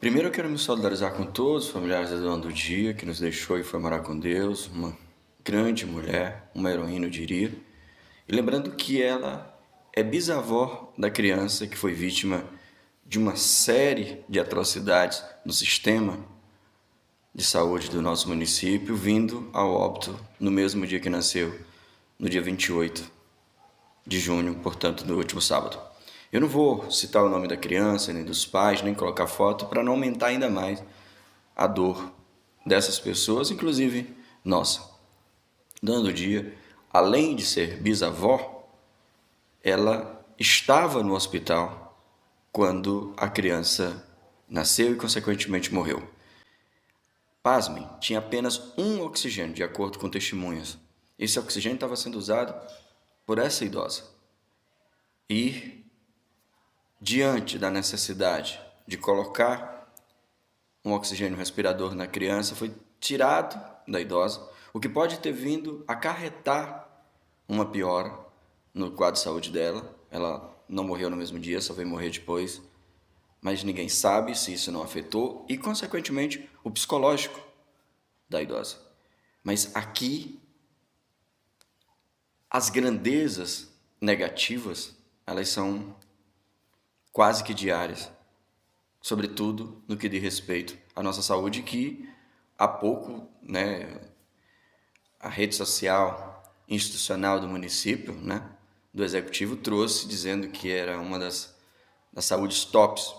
Primeiro eu quero me solidarizar com todos os familiares da dona do dia, que nos deixou e foi morar com Deus, uma grande mulher, uma heroína, eu diria. E lembrando que ela é bisavó da criança que foi vítima de uma série de atrocidades no sistema de saúde do nosso município, vindo ao óbito no mesmo dia que nasceu, no dia 28 de junho, portanto, no último sábado. Eu não vou citar o nome da criança, nem dos pais, nem colocar foto, para não aumentar ainda mais a dor dessas pessoas, inclusive nossa. Dona do Dia, além de ser bisavó, ela estava no hospital quando a criança nasceu e, consequentemente, morreu. Pasmem, tinha apenas um oxigênio, de acordo com testemunhas. Esse oxigênio estava sendo usado por essa idosa. E, diante da necessidade de colocar um oxigênio respirador na criança, foi tirado da idosa, o que pode ter vindo acarretar uma piora no quadro de saúde dela. Ela não morreu no mesmo dia, só veio morrer depois, mas ninguém sabe se isso não afetou e, consequentemente, o psicológico da idosa. Mas aqui, as grandezas negativas, elas são quase que diárias, sobretudo no que diz respeito à nossa saúde, que há pouco, a rede social institucional do município, do executivo, trouxe dizendo que era uma das saúdes tops.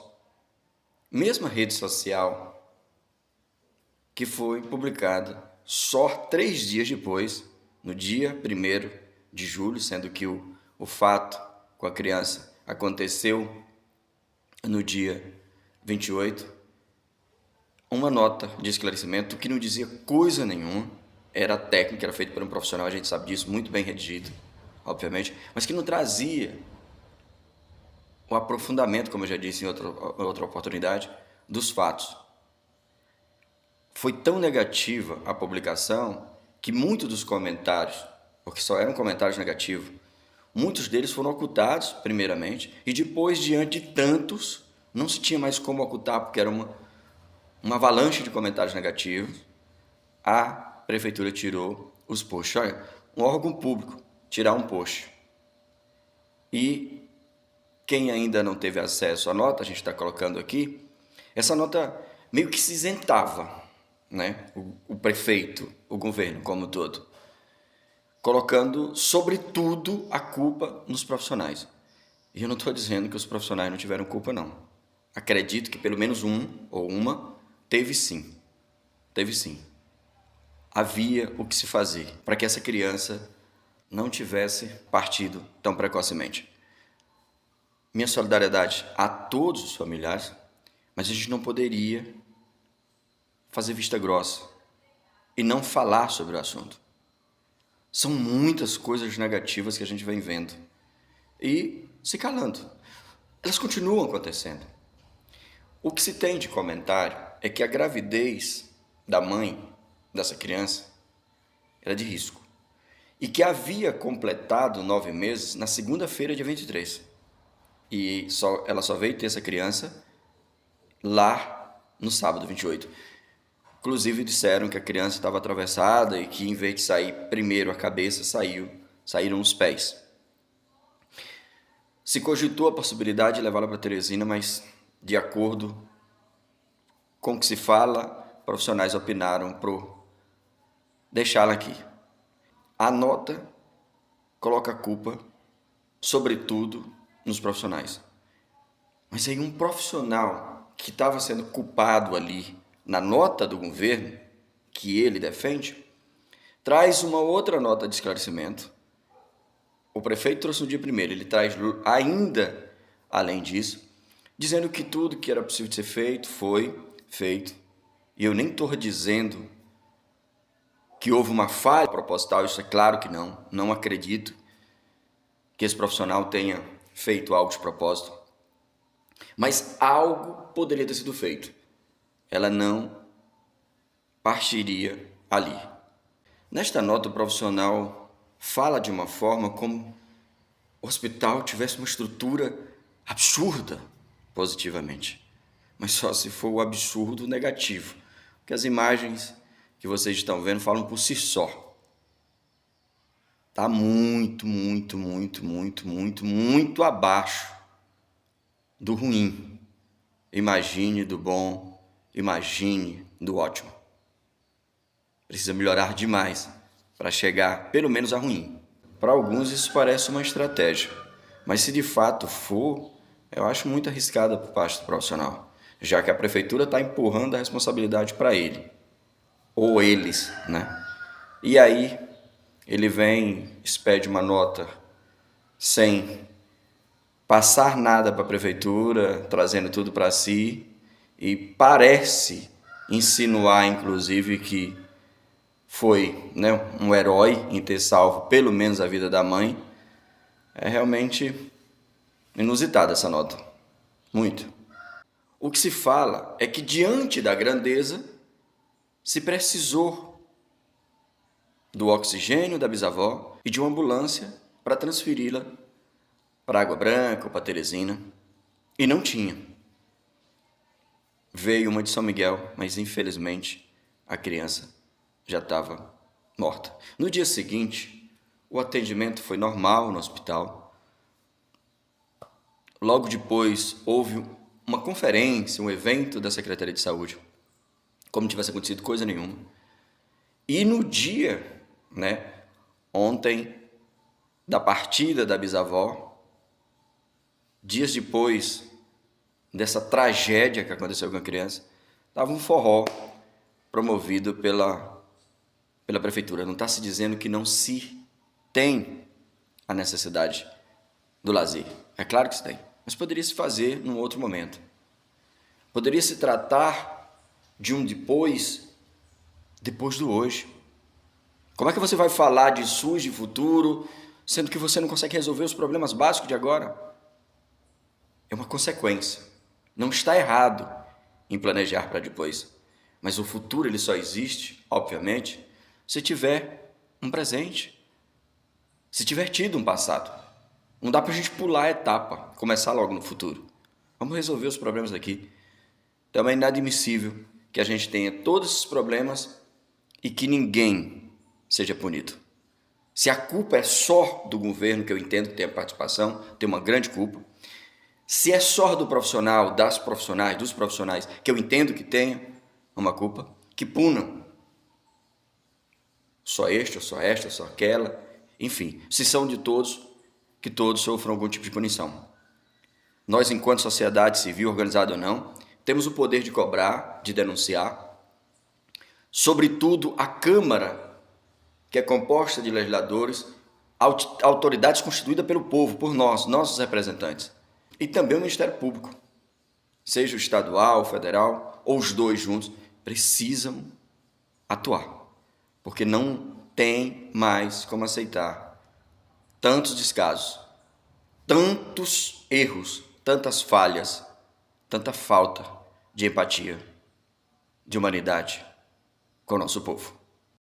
Mesma rede social que foi publicada só 3 dias depois, no dia 1º de julho, sendo que o fato com a criança aconteceu no dia 28, uma nota de esclarecimento que não dizia coisa nenhuma, era técnica, era feito por um profissional, a gente sabe disso, muito bem redigido, obviamente, mas que não trazia o aprofundamento, como eu já disse em outra oportunidade, dos fatos. Foi tão negativa a publicação que muitos dos comentários, porque só eram comentários negativos, muitos deles foram ocultados, primeiramente, e depois, diante de tantos, não se tinha mais como ocultar, porque era uma avalanche de comentários negativos. A prefeitura tirou os posts. Olha, um órgão público tirar um post. E quem ainda não teve acesso à nota, a gente está colocando aqui, essa nota meio que se isentava, o prefeito, o governo como um todo, colocando, sobretudo, a culpa nos profissionais. E eu não estou dizendo que os profissionais não tiveram culpa, não. Acredito que pelo menos um ou uma teve sim. Teve sim. Havia o que se fazer para que essa criança não tivesse partido tão precocemente. Minha solidariedade a todos os familiares, mas a gente não poderia fazer vista grossa e não falar sobre o assunto. São muitas coisas negativas que a gente vem vendo e se calando. Elas continuam acontecendo. O que se tem de comentário é que a gravidez da mãe dessa criança era de risco e que havia completado 9 meses na segunda-feira, dia 23. E ela só veio ter essa criança lá no sábado, 28. Inclusive disseram que a criança estava atravessada e que, em vez de sair primeiro a cabeça, saíram os pés. Se cogitou a possibilidade de levá-la para Teresina, mas, de acordo com o que se fala, profissionais opinaram por deixá-la aqui. A nota coloca a culpa, sobretudo, nos profissionais. Mas aí um profissional que estava sendo culpado ali na nota do governo, que ele defende, traz uma outra nota de esclarecimento. O prefeito trouxe no dia 1º, ele traz ainda, além disso, dizendo que tudo que era possível de ser feito foi feito. E eu nem estou dizendo que houve uma falha proposital, isso é claro que não. Não acredito que esse profissional tenha feito algo de propósito. Mas algo poderia ter sido feito. Ela não partiria ali. Nesta nota, o profissional fala de uma forma como o hospital tivesse uma estrutura absurda, positivamente. mas só se for o absurdo negativo, porque as imagens que vocês estão vendo falam por si só. Tá muito, muito, muito, muito, muito, muito abaixo do ruim. Imagine do bom, imagine do ótimo. Precisa melhorar demais para chegar pelo menos a ruim. Para alguns isso parece uma estratégia, mas se de fato for, eu acho muito arriscada por parte do profissional, já que a prefeitura está empurrando a responsabilidade para ele, ou eles, né? E aí ele vem, expede uma nota sem passar nada para a prefeitura, trazendo tudo para si, e parece insinuar, inclusive, que foi, né, um herói em ter salvo pelo menos a vida da mãe. É realmente inusitada essa nota. Muito. O que se fala é que diante da grandeza se precisou do oxigênio da bisavó e de uma ambulância para transferi-la para Água Branca ou para Teresina. E não tinha. Veio uma de São Miguel, mas infelizmente a criança já estava morta. No dia seguinte, o atendimento foi normal no hospital. Logo depois, houve uma conferência, um evento da Secretaria de Saúde, como não tivesse acontecido coisa nenhuma. E no dia, né, ontem, da partida da bisavó, dias depois dessa tragédia que aconteceu com a criança, estava um forró promovido pela prefeitura. Não está se dizendo que não se tem a necessidade do lazer. É claro que se tem, mas poderia se fazer num outro momento. Poderia se tratar de um depois do hoje. Como é que você vai falar de SUS, de futuro, sendo que você não consegue resolver os problemas básicos de agora? É uma consequência. Não está errado em planejar para depois, mas o futuro ele só existe, obviamente, se tiver um presente, se tiver tido um passado. Não dá para a gente pular a etapa, começar logo no futuro. Vamos resolver os problemas daqui. Então é inadmissível que a gente tenha todos esses problemas e que ninguém seja punido. Se a culpa é só do governo, que eu entendo que tem a participação, tem uma grande culpa. Se é só do profissional, das profissionais, dos profissionais, que eu entendo que tenha uma culpa, que punam. Só este, ou só esta, ou só aquela. Enfim, se são de todos, que todos sofram algum tipo de punição. Nós, enquanto sociedade civil, organizada ou não, temos o poder de cobrar, de denunciar. Sobretudo, a Câmara, que é composta de legisladores, autoridades constituídas pelo povo, por nós, nossos representantes. E também o Ministério Público, seja o estadual, o federal, ou os dois juntos, precisam atuar. Porque não tem mais como aceitar tantos descasos, tantos erros, tantas falhas, tanta falta de empatia, de humanidade com o nosso povo.